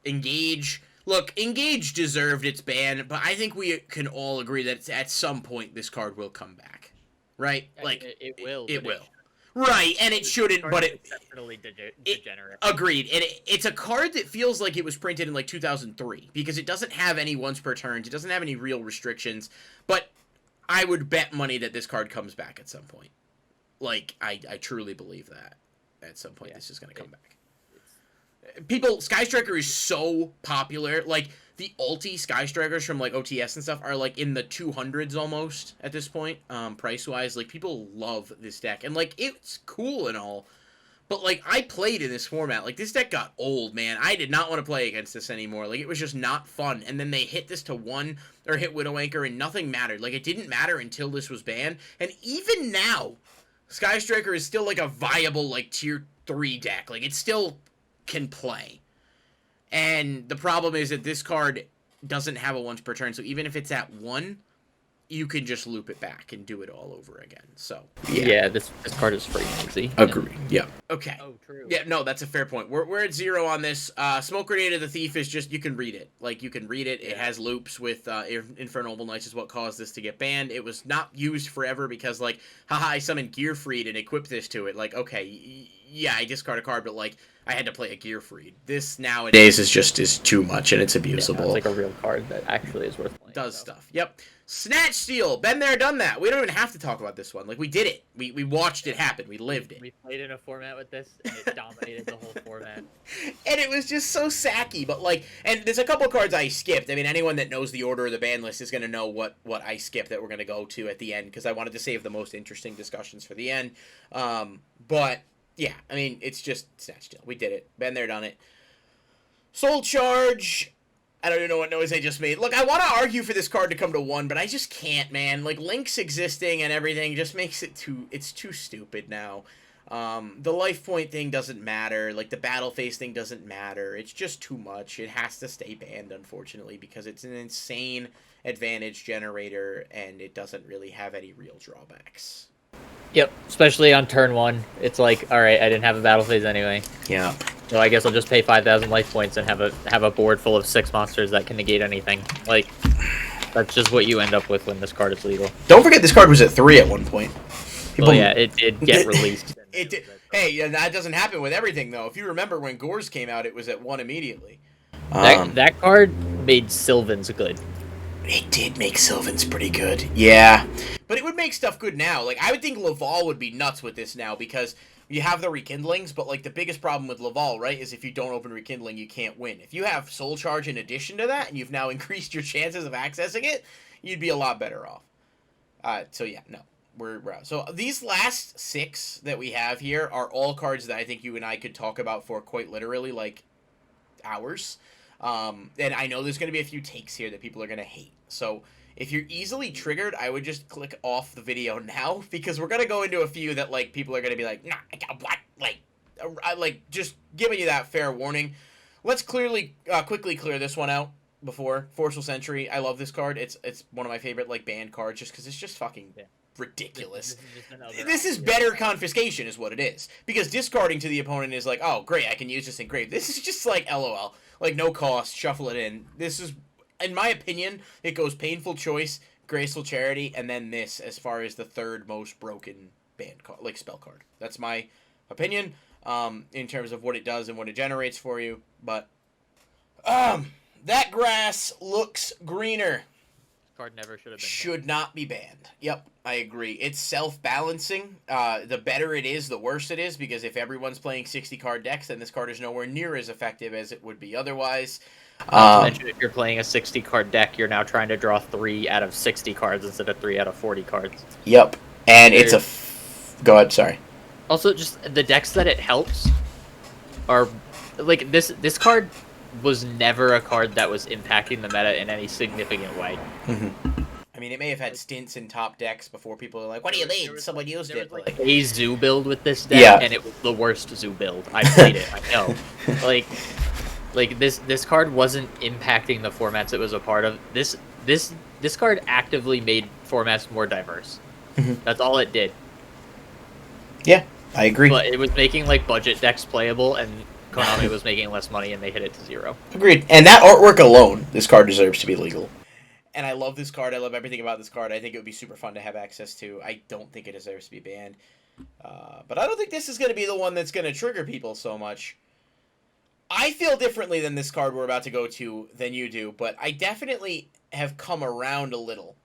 Engage. Look, Engage deserved its ban, but I think we can all agree that at some point this card will come back, right? Like it will. it But will. Right, and it shouldn't, but exceptionally degenerate. Agreed. It's a card that feels like it was printed in like 2003 because it doesn't have any once per turns. It doesn't have any real restrictions, but I would bet money that this card comes back at some point. Like, I truly believe that at some point this is going to come back. Sky Striker is so popular. Like, the ulti Sky Strikers from, like, OTS and stuff are, like, in the 200s almost at this point, price-wise. Like, people love this deck. And, like, it's cool and all. But, like, I played in this format. Like, this deck got old, man. I did not want to play against this anymore. Like, it was just not fun. And then they hit this to 1, or hit Widow Anchor, and nothing mattered. Like, it didn't matter until this was banned. And even now, Sky Striker is still, like, a viable, like, tier 3 deck. Like, it still can play. And the problem is that this card doesn't have a once per turn, so even if it's at 1, you can just loop it back and do it all over again. So yeah, this card is free easy. Agree. Yeah. Okay. Oh, true. Yeah, no, that's a fair point. We're at 0 on this. Smoke Grenade of the Thief is just, you can read it. Like, you can read it. It has loops with Infernal Knights is what caused this to get banned. It was not used forever because, like, haha, I summoned Gearfried and equipped this to it. Like, okay, yeah, I discard a card, but, like, I had to play a Gearfried. This nowadays is too much, and it's abusable. Yeah, it's like a real card that actually is worth playing. Does stuff. Yep. Snatch Steal. Been there, done that. We don't even have to talk about this one. Like, we did it. We watched it happen. We lived it. We played in a format with this, and it dominated the whole format. And it was just so sacky, but, like, and there's a couple cards I skipped. I mean, anyone that knows the order of the ban list is going to know what I skipped that we're going to go to at the end, because I wanted to save the most interesting discussions for the end. But yeah, I mean, it's just Snatch Steal. We did it. Been there, done it. Soul Charge. I don't even know what noise I just made. Look, I want to argue for this card to come to 1, but I just can't, man. Like, Link's existing and everything just makes it it's too stupid now. The life point thing doesn't matter. Like, the battle phase thing doesn't matter. It's just too much. It has to stay banned, unfortunately, because it's an insane advantage generator, and it doesn't really have any real drawbacks. Yep, especially on turn 1. It's like, alright, I didn't have a battle phase anyway. Yeah. So I guess I'll just pay 5,000 life points and have a board full of 6 monsters that can negate anything. Like, that's just what you end up with when this card is legal. Don't forget this card was at 3 at one point. Well, yeah, it did get released. It did. Hey, that doesn't happen with everything, though. If you remember when Gores came out, it was at 1 immediately. That card made Sylvans good. It did make Sylvans pretty good. Yeah. But it would make stuff good now. Like, I would think Laval would be nuts with this now because you have the Rekindlings, but, like, the biggest problem with Laval, right, is if you don't open Rekindling, you can't win. If you have Soul Charge in addition to that, and you've now increased your chances of accessing it, you'd be a lot better off. So, yeah, no. We're out. So, these last 6 that we have here are all cards that I think you and I could talk about for quite literally, like, hours. And I know there's going to be a few takes here that people are going to hate. So, if you're easily triggered, I would just click off the video now, because we're going to go into a few that, like, people are going to be like, nah, I got what? Like, just giving you that fair warning. Let's quickly clear this one out before. Forceful Sentry, I love this card. It's one of my favorite, like, banned cards, just because it's just fucking ridiculous. This is better confiscation is what it is. Because discarding to the opponent is like, oh, great, I can use this engrave. This is just like, LOL. Like, no cost, shuffle it in. This is, in my opinion, it goes Painful Choice, Graceful Charity, and then this as far as the third most broken banned card, like, spell card. That's my opinion, in terms of what it does and what it generates for you. But, that grass looks greener. Card never should have been should not be banned. Yep, I agree. It's self-balancing. The better it is, the worse it is, because if everyone's playing 60-card decks, then this card is nowhere near as effective as it would be otherwise. Not to mention, if you're playing a 60-card deck, you're now trying to draw 3 out of 60 cards instead of 3 out of 40 cards. Yep, and it's a... Go ahead, sorry. Also, just the decks that it helps are... Like, this card was never a card that was impacting the meta in any significant way. Mm-hmm. I mean, it may have had stints in top decks before people are like, what do you mean? Someone used it. Like a zoo build with this deck, and it was the worst zoo build. I played it, I know. Like this card wasn't impacting the formats it was a part of. This card actively made formats more diverse. Mm-hmm. That's all it did. Yeah, I agree. But it was making, like, budget decks playable, and Konami was making less money and they hit it to 0. Agreed. And that artwork alone, this card deserves to be legal. And I love this card. I love everything about this card. I think it would be super fun to have access to. I don't think it deserves to be banned. But I don't think this is going to be the one that's going to trigger people so much. I feel differently than this card we're about to go to than you do, but I definitely have come around a little.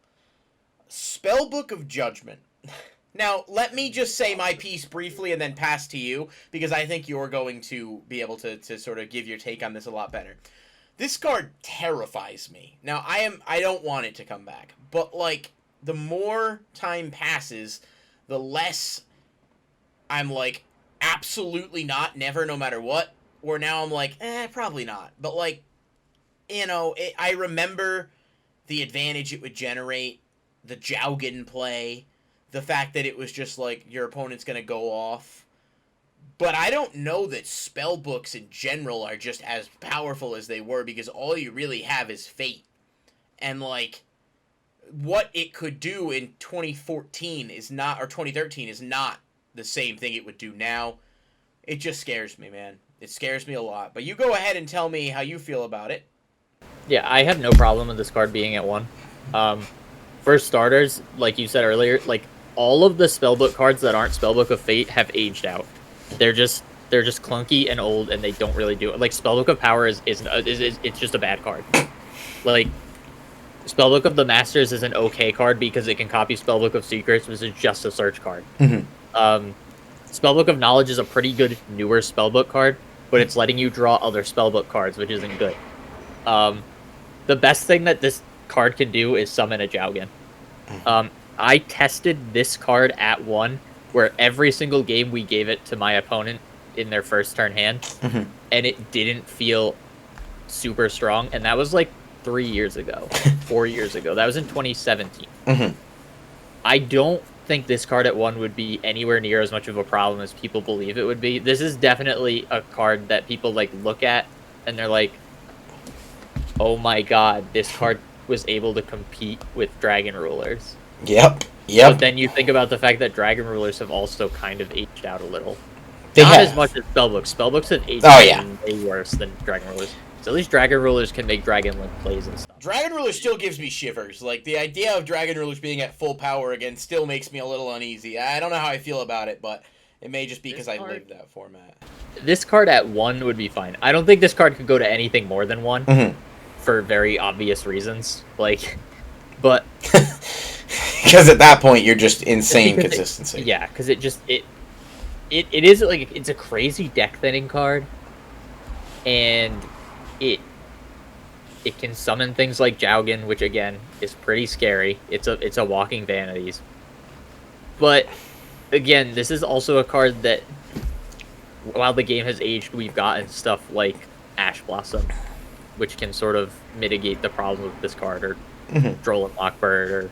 Spellbook of Judgment. Now, let me just say my piece briefly and then pass to you, because I think you're going to be able to sort of give your take on this a lot better. This card terrifies me. Now, I don't want it to come back, but, like, the more time passes, the less I'm like, absolutely not, never, no matter what. Or now I'm like, probably not. But, like, you know, I remember the advantage it would generate, the Jowgen play, the fact that it was just like, your opponent's going to go off. But I don't know that spellbooks in general are just as powerful as they were, because all you really have is fate. And, like, what it could do in 2014 is not, or 2013 is not the same thing it would do now. It just scares me, man. It scares me a lot. But you go ahead and tell me how you feel about it. Yeah, I have no problem with this card being at 1. For starters, like you said earlier, like, all of the spellbook cards that aren't Spellbook of Fate have aged out. They're just clunky and old, and they don't really do it. Like, Spellbook of Power is it's just a bad card. Like, Spellbook of the Masters is an okay card because it can copy Spellbook of Secrets, which is just a search card. Spellbook of Knowledge is a pretty good newer spellbook card, but it's letting you draw other spellbook cards, which isn't good. The best thing that this card can do is summon a Jowgen. I tested this card at 1, where every single game we gave it to my opponent in their first turn hand, and it didn't feel super strong, and that was like 3 years ago, 4 years ago. That was in 2017. I don't think this card at 1 would be anywhere near as much of a problem as people believe it would be. This is definitely a card that people like look at and they're like, oh my god, this card was able to compete with Dragon Rulers. Yep. But then you think about the fact that Dragon Rulers have also kind of aged out a little. Not as much as Spellbooks. Spellbooks have aged way worse than Dragon Rulers. So at least Dragon Rulers can make Dragon Link plays and stuff. Dragon Rulers still gives me shivers. Like, the idea of Dragon Rulers being at full power again still makes me a little uneasy. I don't know how I feel about it, but it may just be because I live that format. This card at 1 would be fine. I don't think this card could go to anything more than 1 for very obvious reasons. Like, but... Because at that point, you're just insane consistency. Because it just... It is, like, it's a crazy deck thinning card. And... It can summon things like Jowgen, which again is pretty scary. It's a walking vanities. But again, this is also a card that, while the game has aged, we've gotten stuff like Ash Blossom, which can sort of mitigate the problem with this card, or Droll and Lockbird, or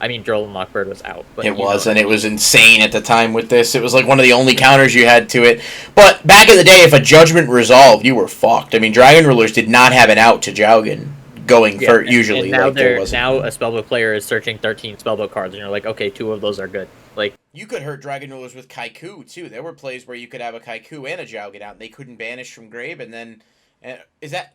I mean, Droll and Lockbird was out. But it was, and it was insane at the time with this. It was like one of the only counters you had to it. But back in the day, if a Judgment resolved, you were fucked. I mean, Dragon Rulers did not have an out to Jowgen going for usually. And now, like, now a Spellbook player is searching 13 Spellbook cards, and you're like, okay, 2 of those are good. Like, you could hurt Dragon Rulers with Kaiku, too. There were plays where you could have a Kaiku and a Jowgen out, and they couldn't banish from grave, and then...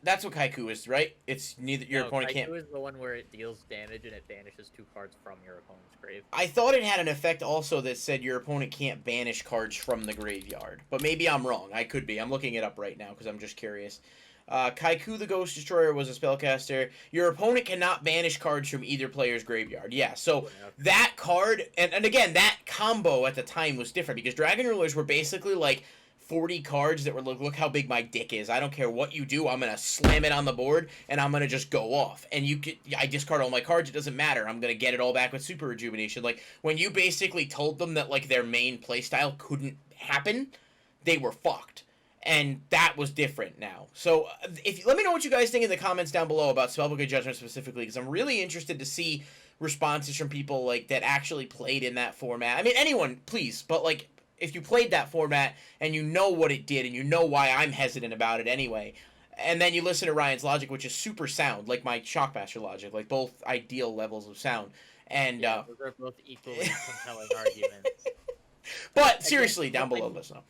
that's what Kaiku is, right? It's neither your opponent can't... Kaiku is the one where it deals damage and it banishes 2 cards from your opponent's grave. I thought it had an effect also that said your opponent can't banish cards from the graveyard. But maybe I'm wrong. I could be. I'm looking it up right now because I'm just curious. Kaiku the Ghost Destroyer was a spellcaster. Your opponent cannot banish cards from either player's graveyard. Yeah, so that card... And again, that combo at the time was different because Dragon Rulers were basically like... 40 cards that were like, look how big my dick is. I don't care what you do. I'm going to slam it on the board, and I'm going to just go off. And I discard all my cards. It doesn't matter. I'm going to get it all back with Super Rejuvenation. Like, when you basically told them that, like, their main playstyle couldn't happen, they were fucked. And that was different now. So, let me know what you guys think in the comments down below about Spellbook of Judgment specifically, because I'm really interested to see responses from people, like, that actually played in that format. I mean, anyone, please, but, like... If you played that format and you know what it did and you know why I'm hesitant about it anyway, and then you listen to Ryan's logic, which is super sound, like my Shockmaster logic, like both ideal levels of sound. And those are both equally compelling arguments. But seriously, down below, listen up.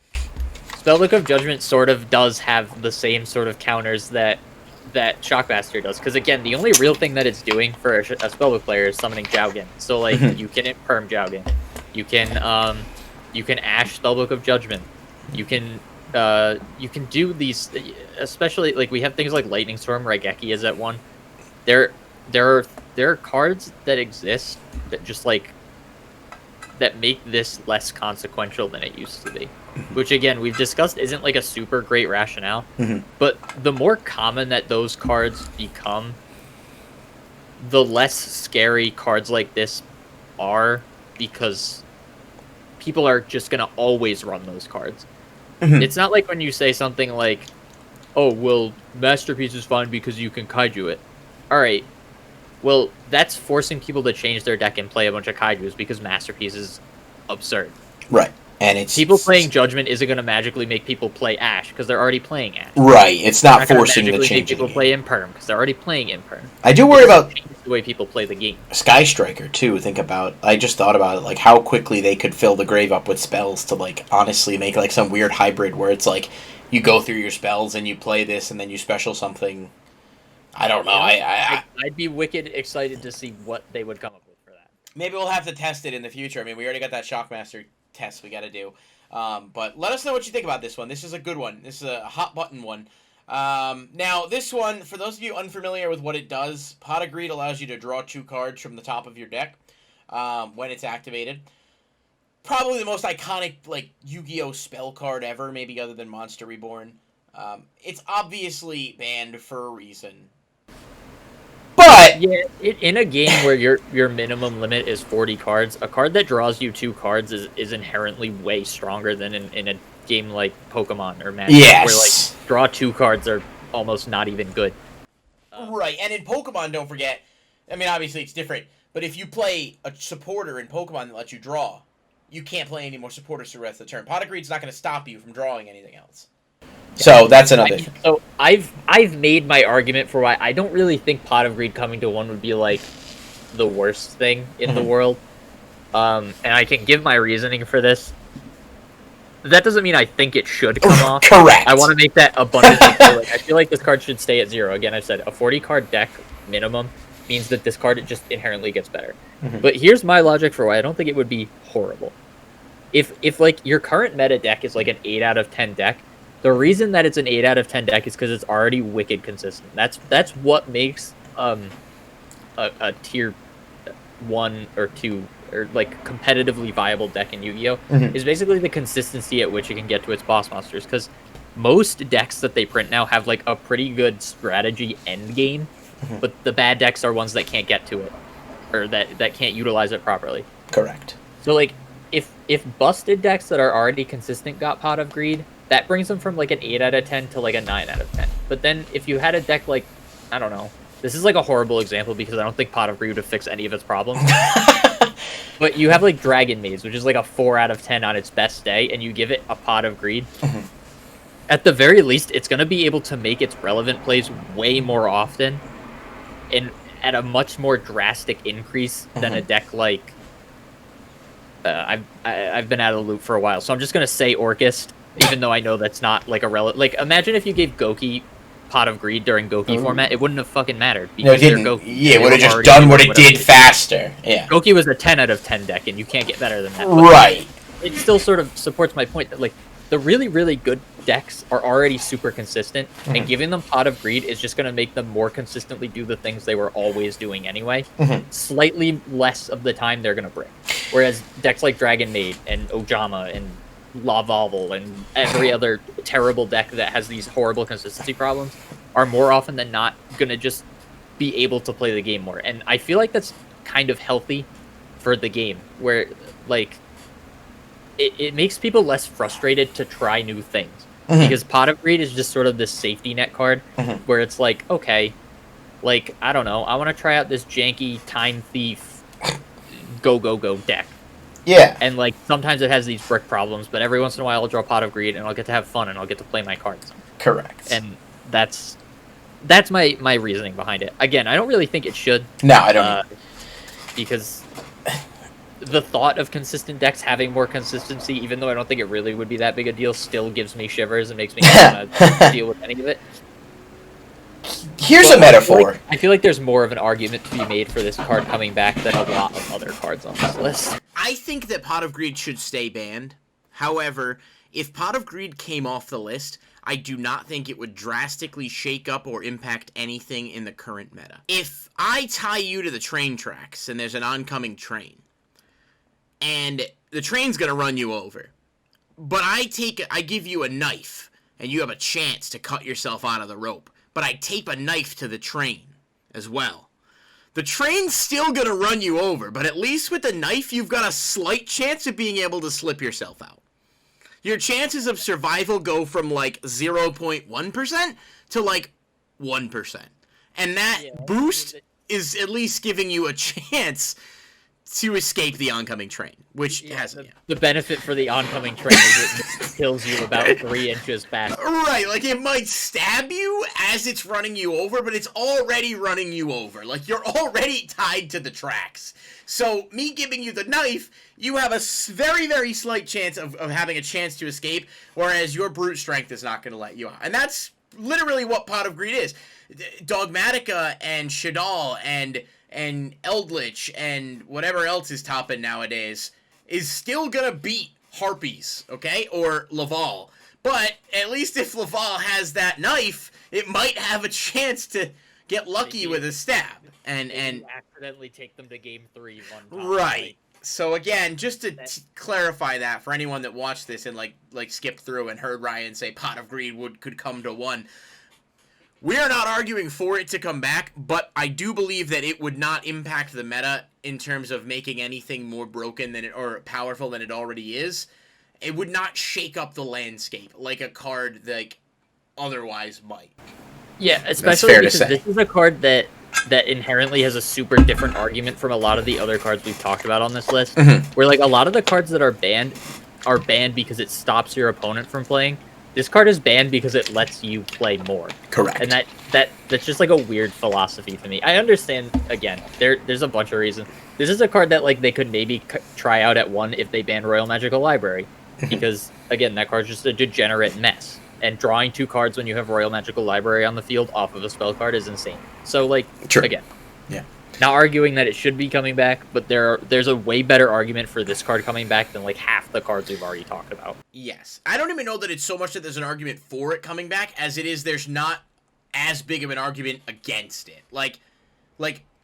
Spellbook of Judgment sort of does have the same sort of counters that Shockmaster does, because again, the only real thing that it's doing for a Spellbook player is summoning Jougin. So like you can imperm Jougin, you can Ash Spellbook of Judgment, you can do these, especially like we have things like Lightning Storm. Raigeki is at 1. There are cards that exist that just like that make this less consequential than it used to be, which again we've discussed isn't like a super great rationale. But the more common that those cards become, the less scary cards like this are, because people are just gonna always run those cards. It's not like when you say something like, oh well, Masterpiece is fine because you can kaiju it. Alright, well, that's forcing people to change their deck and play a bunch of kaijus because Masterpiece is absurd. Right. And it's people playing Judgment isn't going to magically make people play Ash because they're already playing Ash. Right. It's not forcing the change. People play Imperm because they're already playing Imperm. I do worry about the way people play the game. Sky Striker too. I just thought about it, like how quickly they could fill the grave up with spells to like honestly make like some weird hybrid where it's like you go through your spells and you play this and then you special something. I don't know. I'd be wicked excited to see what they would come up with for that. Maybe we'll have to test it in the future. I mean, we already got that Shockmaster test we got to do. But let us know what you think about this one. This is a good one. This is a hot button one. Now, this one, for those of you unfamiliar with what it does, Pot of Greed allows you to draw 2 cards from the top of your deck when it's activated. Probably the most iconic like Yu-Gi-Oh spell card ever, maybe other than Monster Reborn. It's obviously banned for a reason. But yeah, in a game where your minimum limit is 40 cards, a card that draws you 2 cards is inherently way stronger than in a game like Pokemon or Magic, yes, where like draw 2 cards are almost not even good. Right, and in Pokemon, don't forget, I mean, obviously it's different, but if you play a supporter in Pokemon that lets you draw, you can't play any more supporters for the rest of the turn. Pot of Greed's not going to stop you from drawing anything else. So that's another thing. So I've made my argument for why I don't really think Pot of Greed coming to 1 would be like the worst thing in the world. And I can give my reasoning for this. That doesn't mean I think it should come off. Correct. I want to make that abundantly clear. I feel like this card should stay at 0. Again, I said a 40-card deck minimum means that this card just inherently gets better. But here's my logic for why I don't think it would be horrible. If like your current meta deck is like an 8 out of 10 deck, the reason that it's an 8 out of 10 deck is because it's already wicked consistent. That's what makes a tier 1 or 2 or like competitively viable deck in Yu-Gi-Oh is basically the consistency at which it can get to its boss monsters. Because most decks that they print now have like a pretty good strategy end game, but the bad decks are ones that can't get to it or that can't utilize it properly. Correct. So like if busted decks that are already consistent got Pot of Greed, that brings them from like an 8 out of 10 to like a 9 out of 10. But then if you had a deck like, I don't know, this is like a horrible example because I don't think Pot of Greed would fix any of its problems. But you have like Dragon Maze, which is like a 4 out of 10 on its best day, and you give it a Pot of Greed. At the very least, it's going to be able to make its relevant plays way more often and at a much more drastic increase than a deck like... I've been out of the loop for a while, so I'm just going to say Orchist, even though I know that's not like a relevant... Like, imagine if you gave Goki Pot of Greed during Goki format, it wouldn't have fucking mattered. No, it didn't. Goki, yeah, it would have just done what it did faster. Yeah. Goki was a 10 out of 10 deck, and you can't get better than that. Right. It still sort of supports my point that, like, the really, really good decks are already super consistent, and giving them Pot of Greed is just going to make them more consistently do the things they were always doing anyway. Slightly less of the time they're going to break. Whereas decks like Dragon Maid and Ojama and Lavalval and every other terrible deck that has these horrible consistency problems are more often than not going to just be able to play the game more. And I feel like that's kind of healthy for the game, where, like, it makes people less frustrated to try new things. Because Pot of Greed is just sort of this safety net card, where it's like, okay, like, I don't know, I want to try out this janky Time Thief go deck. Yeah. And, like, sometimes it has these brick problems, but every once in a while I'll draw Pot of Greed, and I'll get to have fun, and I'll get to play my cards. Correct. And that's my reasoning behind it. Again, I don't really think it should. No, I don't. Because the thought of consistent decks having more consistency, even though I don't think it really would be that big a deal, still gives me shivers and makes me not want to deal with any of it. Here's a metaphor. I feel like there's more of an argument to be made for this card coming back than a lot of other cards on this list. I think that Pot of Greed should stay banned. However, if Pot of Greed came off the list, I do not think it would drastically shake up or impact anything in the current meta. If I tie you to the train tracks and there's an oncoming train, and the train's gonna run you over, but I give you a knife, and you have a chance to cut yourself out of the rope, but I tape a knife to the train as well. The train's still gonna run you over, but at least with the knife, you've got a slight chance of being able to slip yourself out. Your chances of survival go from, like, 0.1% to, like, 1%. And that boost is at least giving you a chance to escape the oncoming train, which hasn't yet. The benefit for the oncoming train is it kills you about 3 inches faster. Right, like, it might stab you as it's running you over, but it's already running you over. Like, you're already tied to the tracks. So, me giving you the knife, you have a very, very slight chance of having a chance to escape, whereas your brute strength is not going to let you out. And that's literally what Pot of Greed is. Dogmatica and Shadal and Eldritch and whatever else is topping nowadays is still going to beat Harpies, okay? Or Laval. But at least if Laval has that knife, it might have a chance to get lucky with a stab. And accidentally take them to game 3 one time. Right. So again, just to clarify that for anyone that watched this and like skipped through and heard Ryan say Pot of Greed could come to 1. We are not arguing for it to come back, but I do believe that it would not impact the meta in terms of making anything more broken than it or powerful than it already is. It would not shake up the landscape like a card like otherwise might. Yeah, especially because this is a card that inherently has a super different argument from a lot of the other cards we've talked about on this list. Where like a lot of the cards that are banned because it stops your opponent from playing. This card is banned because it lets you play more. Correct. And that's just like a weird philosophy to me. I understand, again, there's a bunch of reasons. This is a card that like they could maybe try out at 1 if they banned Royal Magical Library. Because, again, that card's just a degenerate mess. And drawing 2 cards when you have Royal Magical Library on the field off of a spell card is insane. So, like, again, not arguing that it should be coming back, but there's a way better argument for this card coming back than, like, half the cards we've already talked about. Yes. I don't even know that it's so much that there's an argument for it coming back as it is there's not as big of an argument against it. Like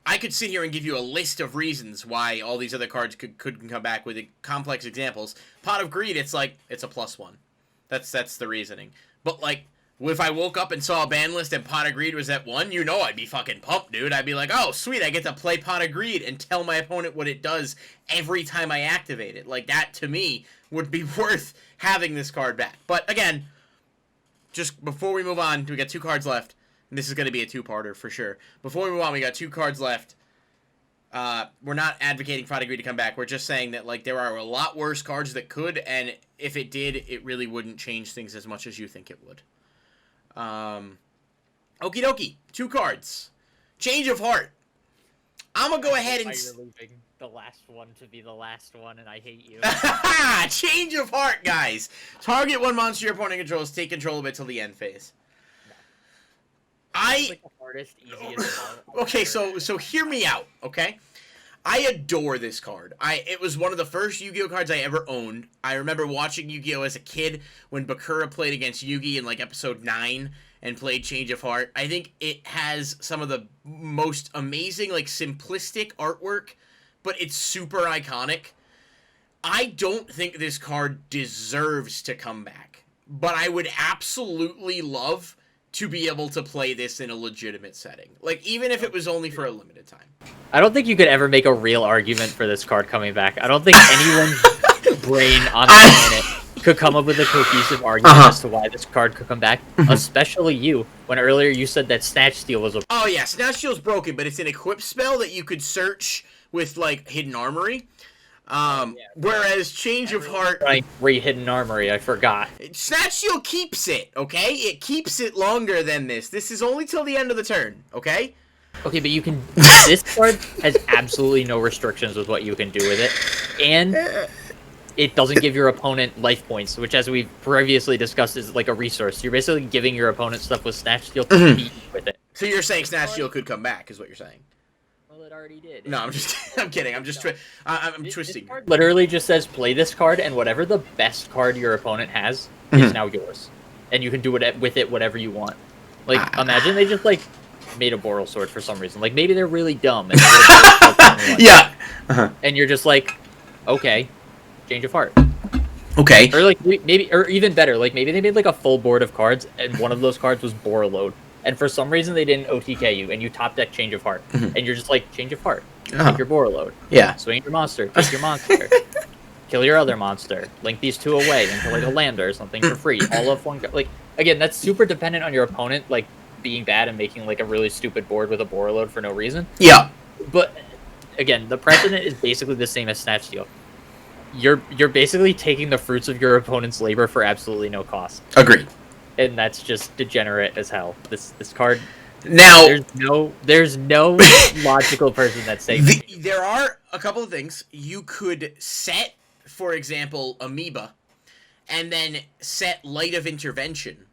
I could sit here and give you a list of reasons why all these other cards could come back with complex examples. Pot of Greed, it's like, it's a +1. That's the reasoning. But, like, if I woke up and saw a ban list and Pot of Greed was at 1, you know I'd be fucking pumped, dude. I'd be like, oh, sweet, I get to play Pot of Greed and tell my opponent what it does every time I activate it. Like, that, to me, would be worth having this card back. But, again, just before we move on, we got 2 cards left. And this is going to be a 2-parter for sure. Before we move on, we got 2 cards left. We're not advocating Pot of Greed to come back. We're just saying that, like, there are a lot worse cards that could, and if it did, it really wouldn't change things as much as you think it would. Okie dokie. 2 cards. Change of Heart. I'm gonna go ahead and... You're leaving the last one to be the last one, and I hate you. Change of Heart, guys. Target 1 monster your opponent controls. Take control of it till the end phase. It's like the hardest, easiest Okay, so hear me out, okay? I adore this card. It was one of the first Yu-Gi-Oh cards I ever owned. I remember watching Yu-Gi-Oh as a kid when Bakura played against Yugi in like episode 9 and played Change of Heart. I think it has some of the most amazing, like, simplistic artwork, but it's super iconic. I don't think this card deserves to come back, but I would absolutely love to be able to play this in a legitimate setting. Like, even if it was only for a limited time. I don't think you could ever make a real argument for this card coming back. I don't think anyone's brain on the planet could come up with a cohesive argument as to why this card could come back, especially you, when earlier you said that Snatch Steal was a... Oh yeah, Snatch Steal's broken, but it's an equip spell that you could search with, like, Hidden Armory. Whereas Change of Heart... Right, Hidden Armory, I forgot. Snatch Steal keeps it, okay? It keeps it longer than this. This is only till the end of the turn, okay? Okay, but you can. This card has absolutely no restrictions with what you can do with it, and it doesn't give your opponent life points, which, as we've previously discussed, is like a resource. You're basically giving your opponent stuff with Snatch Steal to beat with it. So you're saying Snatch Steal could come back, is what you're saying? Well, it already did. No, I'm kidding. I'm just I'm twisting. This card literally just says play this card, and whatever the best card your opponent has is now yours, and you can do it with it whatever you want. Like, imagine they just like made a Boral Sword for some reason. Like, maybe they're really dumb. And yeah. And you're just like, okay, Change of Heart. Okay. Or like maybe, or even better, like maybe they made like a full board of cards, and one of those cards was Borreload, and for some reason they didn't OTK you, and you top deck Change of Heart, and you're just like, Change of Heart, take your Borreload, swing your monster, take your monster, kill your other monster, link these two away into like a lander or something for free, all of one. Like, again, that's super dependent on your opponent, like being bad and making like a really stupid board with a Borreload for no reason. Yeah. But again, the precedent is basically the same as Snatch Steal. You're basically taking the fruits of your opponent's labor for absolutely no cost. Agreed. And that's just degenerate as hell. This card. Now there's no logical person that's saying there are a couple of things. You could set, for example, Amoeba, and then set Light of Intervention.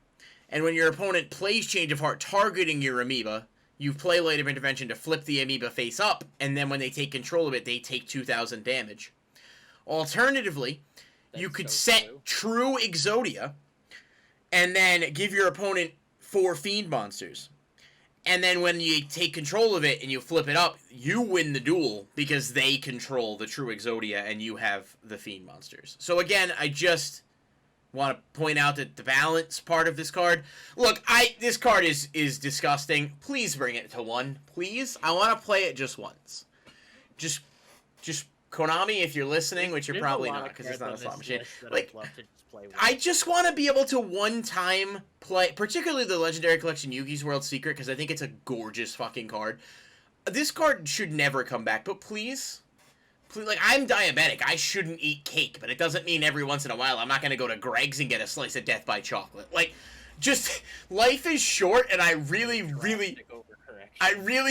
And when your opponent plays Change of Heart targeting your Amoeba, you play Light of Intervention to flip the Amoeba face up, and then when they take control of it, they take 2,000 damage. Alternatively, you could set True Exodia, and then give your opponent 4 Fiend monsters. And then when you take control of it and you flip it up, you win the duel because they control the True Exodia and you have the Fiend monsters. So again, I just want to point out that the balance part of this card. Look, this card is disgusting. Please bring it to 1, please. I want to play it just once. Just Konami, if you're listening, which you're probably not because it's not a slot machine. Like, I just want to be able to one-time play, particularly the Legendary Collection Yugi's World Secret, because I think it's a gorgeous fucking card. This card should never come back, but please, like, I'm diabetic. I shouldn't eat cake, but it doesn't mean every once in a while I'm not going to go to Greg's and get a slice of Death by Chocolate. Like, just, life is short, and I really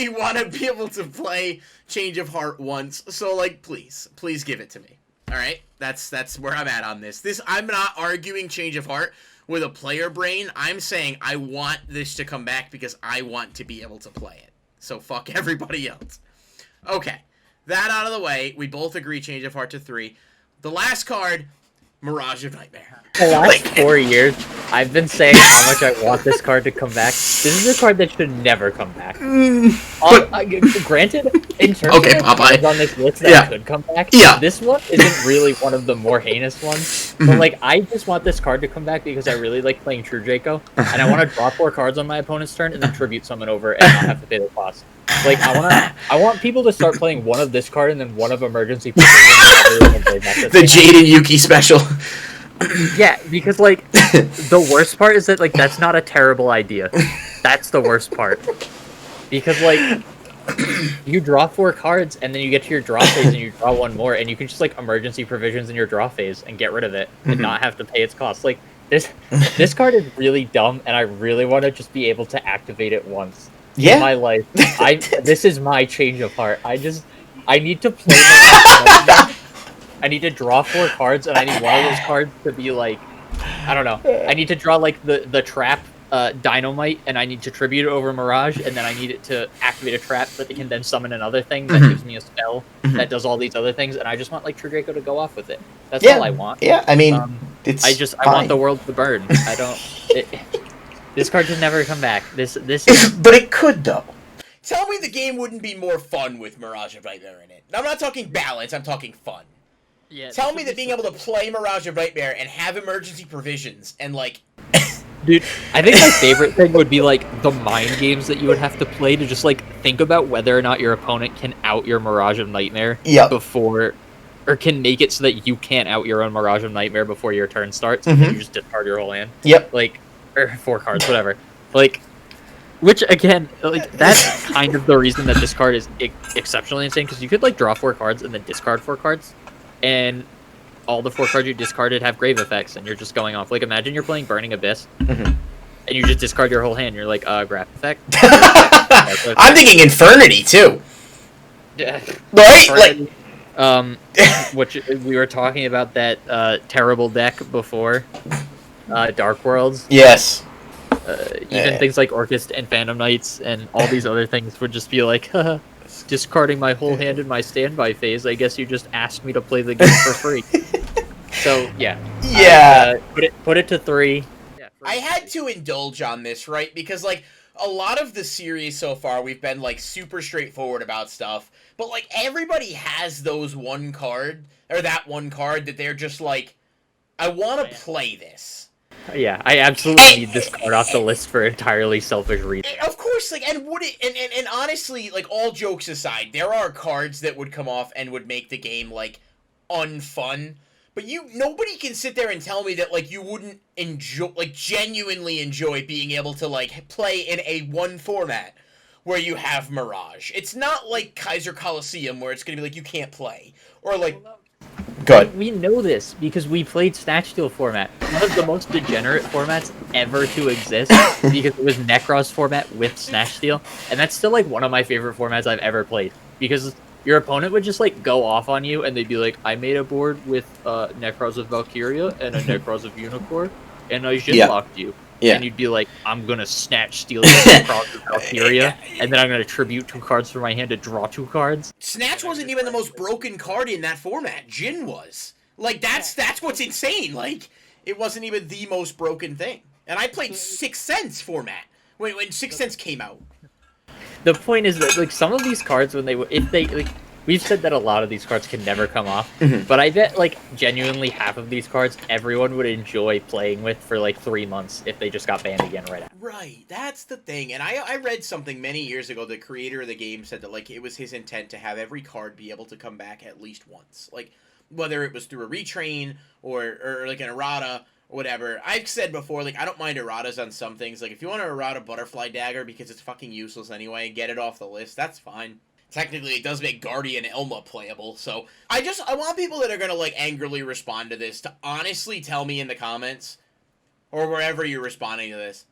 want to be able to play Change of Heart once. So, like, please give it to me. All right, that's where I'm at on this. I'm not arguing Change of Heart with a player brain. I'm saying I want this to come back because I want to be able to play it. So fuck everybody else. Okay, that out of the way. We both agree Change of Heart to 3. The last card, Mirage of Nightmare. The last 4 years, I've been saying how much I want this card to come back. This is a card that should never come back. Granted, in terms of cards on this list that could come back, this one isn't really one of the more heinous ones. But like, I just want this card to come back because I really like playing True Draco, and I want to draw 4 cards on my opponent's turn and then tribute summon over and not have to pay the cost. Like, I want people to start playing one of this card and then one of Emergency Provision. The Jade and Yuki special. Yeah, because, like, the worst part is that, like, that's not a terrible idea. That's the worst part. Because, like, you draw 4 cards, and then you get to your draw phase, and you draw 1 more, and you can just, like, Emergency Provisions in your draw phase and get rid of it, and not have to pay its cost. Like, this card is really dumb, and I really want to just be able to activate it once in my life. This is my Change of Heart. I need to play I need to draw 4 cards, and I need one of those cards to be like, I don't know. I need to draw like the trap Dynamite, and I need to tribute it over Mirage, and then I need it to activate a trap that can then summon another thing that gives me a spell that does all these other things, and I just want like True Draco to go off with it. That's all I want. Yeah, I mean, I want the world to burn. I don't. This card can never come back. This But it could though. Tell me the game wouldn't be more fun with Mirage of Nightmare in it. I'm not talking balance, I'm talking fun. Yeah, tell me that being able to play Mirage of Nightmare and have emergency provisions and, like... Dude, I think my favorite thing would be, like, the mind games that you would have to play to just, like, think about whether or not your opponent can out your Mirage of Nightmare before... Or can make it so that you can't out your own Mirage of Nightmare before your turn starts, and you just discard your whole hand. Like, or 4 cards, whatever. Like... Which, again, like, that's kind of the reason that this card is exceptionally insane, because you could, like, draw 4 cards and then discard 4 cards, and all the 4 cards you discarded have grave effects, and you're just going off. Like, imagine you're playing Burning Abyss, and you just discard your whole hand, and you're like, graph effect. I'm thinking Infernity too. Yeah. Right? Infernity. Which we were talking about that terrible deck before, Dark Worlds. Yes. Even things like Orchist and Phantom Knights and all these other things would just be like, discarding my whole hand in my standby phase. I guess you just asked me to play the game for free. So yeah. Put it to 3. Yeah, I had to indulge on this, right? Because like a lot of the series so far, we've been like super straightforward about stuff, but like everybody has those one card or that one card that they're just like, I want to play this. Yeah, I absolutely need this card off the list for entirely selfish reasons. Of course, like, and would it, and honestly, like, all jokes aside, there are cards that would come off and would make the game like unfun. But nobody can sit there and tell me that, like, you wouldn't enjoy, like, genuinely enjoy being able to, like, play in a one format where you have Mirage. It's not like Kaiser Coliseum where it's going to be like, you can't play. Or, like... Good. We know this because we played Snatch Steal format. One of the most degenerate formats ever to exist because it was Necros format with Snatch Steal. And that's still, like, one of my favorite formats I've ever played. Because... your opponent would just, like, go off on you, and they'd be like, I made a board with Necros of Valkyria and a Necros of Unicorn, and I Zinlocked you. Yeah. And you'd be like, I'm gonna Snatch Steal your Necros of Valkyria, and then I'm gonna tribute 2 cards from my hand to draw 2 cards. Snatch wasn't even the most broken card in that format. Jin was. Like, that's what's insane. Like, it wasn't even the most broken thing. And I played 6 Sense format when 6 Sense came out. The point is that, like, some of these cards, we've said that a lot of these cards can never come off, but I bet, like, genuinely half of these cards everyone would enjoy playing with for, like, 3 months if they just got banned again right after. Right, that's the thing, and I read something many years ago, the creator of the game said that, like, it was his intent to have every card be able to come back at least once. Like, whether it was through a retrain, or like, an errata, whatever. I've said before, like, I don't mind erratas on some things. Like, if you want to errata Butterfly Dagger because it's fucking useless anyway, get it off the list, that's fine. Technically, it does make Guardian Elma playable, so... I want people that are gonna, like, angrily respond to this to honestly tell me in the comments, or wherever you're responding to this,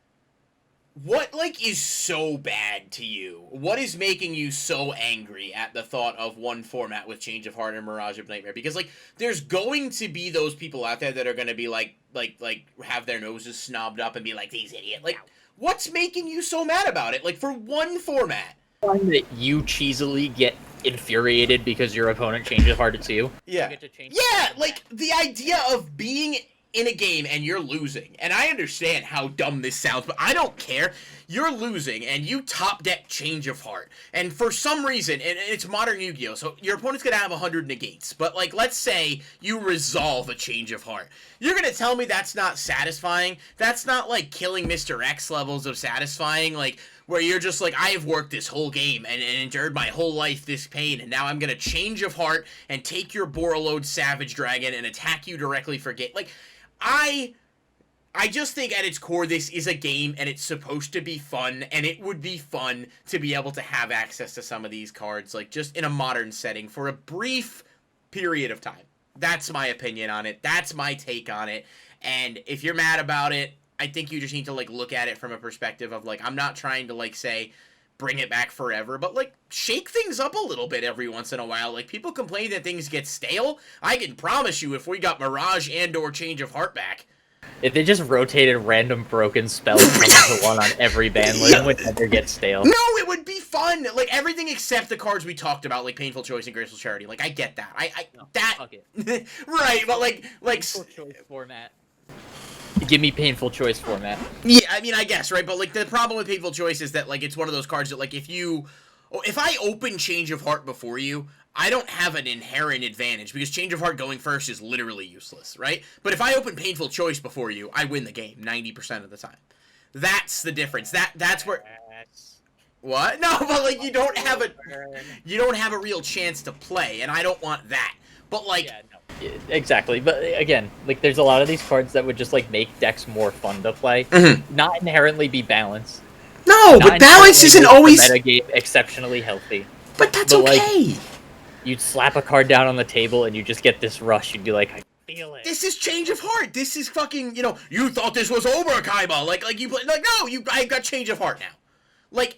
what, like, is so bad to you? What is making you so angry at the thought of one format with Change of Heart and Mirage of Nightmare? Because, like, there's going to be those people out there that are gonna be, like, have their noses snobbed up and be like, these idiots. Like, what's making you so mad about it? Like, for one format. That you cheesily get infuriated because your opponent changes Heart to 2. Yeah. Yeah, like, the idea of being in a game and you're losing, and I understand how dumb this sounds, but I don't care. You're losing, and you top deck Change of Heart, and for some reason, and it's modern Yu-Gi-Oh, so your opponent's gonna have 100 negates, but, like, let's say you resolve a Change of Heart. You're gonna tell me that's not satisfying? That's not, like, killing Mr. X levels of satisfying, like, where you're just like, I have worked this whole game and endured my whole life this pain, and now I'm gonna Change of Heart and take your Borreload Savage Dragon and attack you directly for game. Like, I just think at its core this is a game and it's supposed to be fun, and it would be fun to be able to have access to some of these cards, like, just in a modern setting for a brief period of time. That's my opinion on it. That's my take on it. And if you're mad about it, I think you just need to, like, look at it from a perspective of, like, I'm not trying to, like, say, bring it back forever, but, like, shake things up a little bit every once in a while. Like, people complain that things get stale. I can promise you if we got Mirage and or Change of Heart back. If they just rotated random broken spells into one on every ban list, it would never get stale. No, it would be fun! Like, everything except the cards we talked about, like Painful Choice and Graceful Charity. Like, I get that. Fuck it. Right, but, like... Painful Choice format. Give me Painful Choice format. Yeah, I mean, I guess, right? But, like, the problem with Painful Choice is that, like, it's one of those cards that, like, if I open Change of Heart before you, I don't have an inherent advantage, because Change of Heart going first is literally useless, right? But if I open Painful Choice before you, I win the game 90% of the time. That's the difference. That's where... What? No, but, like, you don't have a real chance to play, and I don't want that. But, like... Yeah, no. Exactly, but again, like, there's a lot of these cards that would just, like, make decks more fun to play, not inherently be balanced. No, but balance isn't always... The metagame exceptionally healthy. But that's okay! Like, you'd slap a card down on the table and you just get this rush, you'd be like, I feel it. This is Change of Heart! This is fucking, you know, you thought this was over, Kaiba! Like, you play... Like, no, I got Change of Heart now. Like,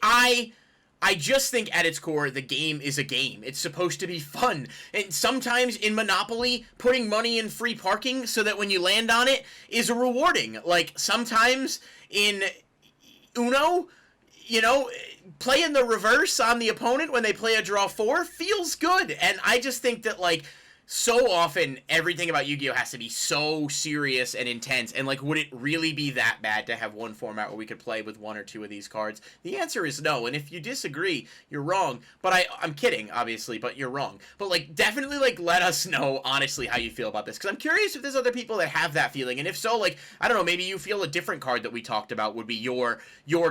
I just think at its core, the game is a game. It's supposed to be fun. And sometimes in Monopoly, putting money in free parking so that when you land on it is rewarding. Like, sometimes in Uno, you know, playing the reverse on the opponent when they play a draw 4 feels good. And I just think that, like, so often everything about Yu-Gi-Oh has to be so serious and intense, and like, would it really be that bad to have one format where we could play with 1 or 2 of these cards? The answer is no, and if you disagree, you're wrong. But I'm kidding, obviously, but you're wrong. But like, definitely, like, let us know honestly how you feel about this, because I'm curious if there's other people that have that feeling, and if so, like, I don't know, maybe you feel a different card that we talked about would be your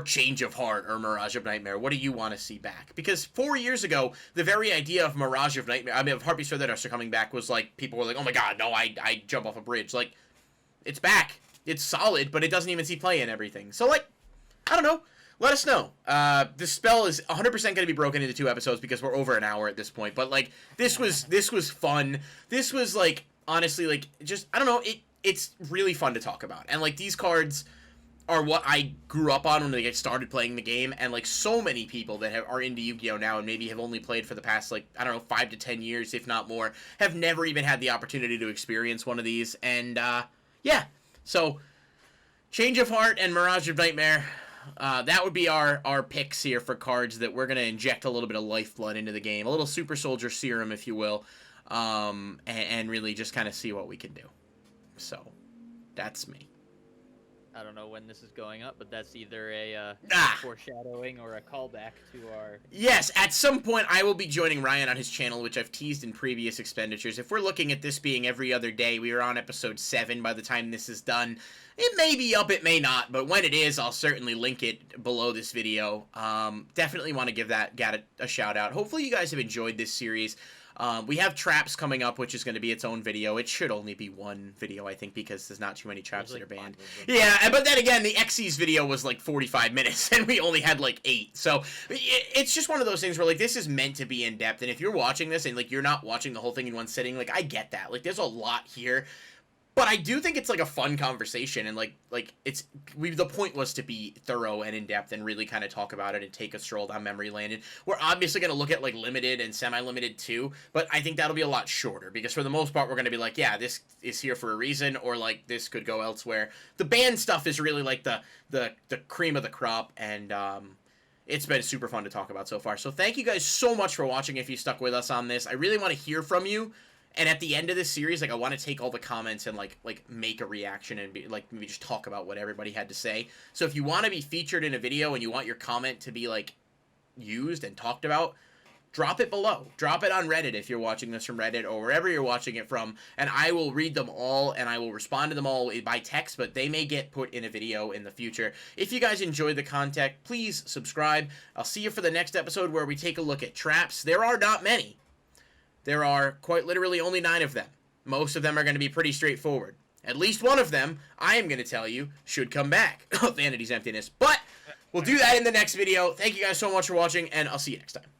Change of Heart or Mirage of Nightmare. What do you want to see back? Because 4 years ago, the very idea of Mirage of Nightmare, I mean, of Heartbeats for the Dust are coming back, was like, people were like, oh my god, no, I jump off a bridge. Like, it's back. It's solid, but it doesn't even see play in everything. So, like, I don't know. Let us know. This spell is 100% going to be broken into 2 episodes because we're over an hour at this point. But, like, this was fun. This was, like, honestly, like, just, I don't know, it's really fun to talk about. And, like, these cards are what I grew up on when I started playing the game, and like, so many people that are into Yu-Gi-Oh now and maybe have only played for the past, like, I don't know, 5 to 10 years, if not more, have never even had the opportunity to experience one of these. And yeah, so Change of Heart and Mirage of Nightmare, that would be our picks here for cards that we're going to inject a little bit of lifeblood into the game, a little super soldier serum, if you will, and really just kind of see what we can do. So that's me. I don't know when this is going up, but that's either a foreshadowing or a callback to our... Yes, at some point I will be joining Ryan on his channel, which I've teased in previous expenditures. If we're looking at this being every other day, we are on episode 7 by the time this is done. It may be up, it may not, but when it is, I'll certainly link it below this video. Definitely want to give that a shout out. Hopefully you guys have enjoyed this series. We have traps coming up, which is going to be its own video. It should only be one video, I think, because there's not too many traps that are banned. Yeah, but then again, the Xyz video was like 45 minutes, and we only had like 8. So it's just one of those things where, like, this is meant to be in-depth, and if you're watching this and, like, you're not watching the whole thing in one sitting, like, I get that. Like, there's a lot here. But I do think it's, like, a fun conversation, and, like the point was to be thorough and in-depth and really kind of talk about it and take a stroll down memory lane. And we're obviously going to look at, like, limited and semi-limited too, but I think that'll be a lot shorter, because for the most part, we're going to be like, yeah, this is here for a reason, or, like, this could go elsewhere. The banned stuff is really, like, the cream of the crop, and, it's been super fun to talk about so far. So thank you guys so much for watching if you stuck with us on this. I really want to hear from you. And at the end of this series, like, I want to take all the comments and, like make a reaction and be, like, maybe just talk about what everybody had to say. So if you want to be featured in a video and you want your comment to be, like, used and talked about, drop it below. Drop it on Reddit if you're watching this from Reddit or wherever you're watching it from, and I will read them all and I will respond to them all by text, but they may get put in a video in the future. If you guys enjoyed the content, please subscribe. I'll see you for the next episode where we take a look at traps. There are not many. There are quite literally only 9 of them. Most of them are going to be pretty straightforward. At least one of them, I am going to tell you, should come back. Vanity's emptiness. But we'll do that in the next video. Thank you guys so much for watching, and I'll see you next time.